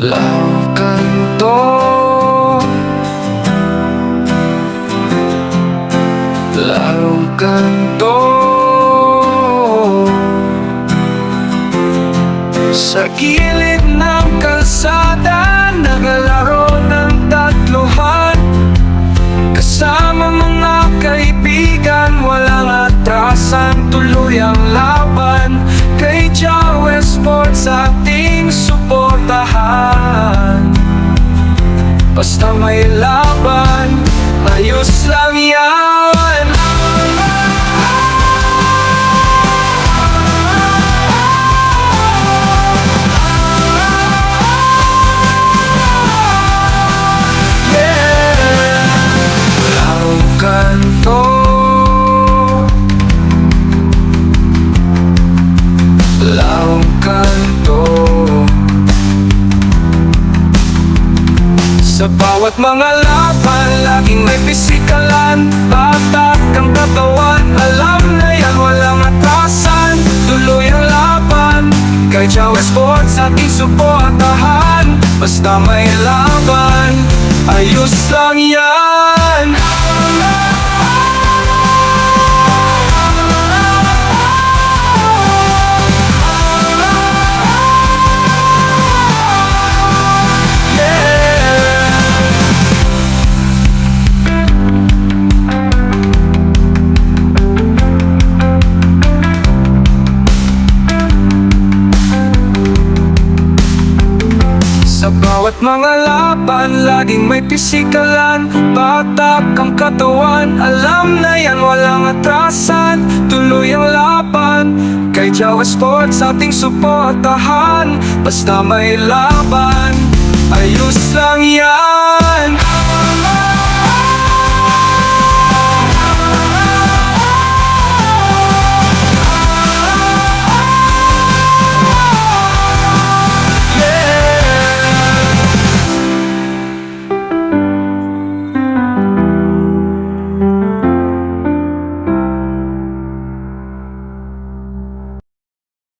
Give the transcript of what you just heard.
Laukan to, laukan to. Sa gilid ng kalsada, naglaro ng tatluhan. Kasama mga kaibigan, walang atrasan, tuloy ang laban. Kay Joe Sports ating suportahan. Basta may laban, ayos lang yan. Laukan to, laukan to. Sa bawat mga laban, laging may pisikalan. Tatak ang katawan, alam na yan, walang atrasan. Tuloy ang laban, kay Joe Sports ating suportahan. Basta may laban, ayos lang yan. Sa bawat mga laban, laging may pisikalan. Batak ang katawan, alam na yan, walang atrasan. Tuloy ang laban, kay Joe Sports ating suportahan. Basta may laban, ayos lang yan.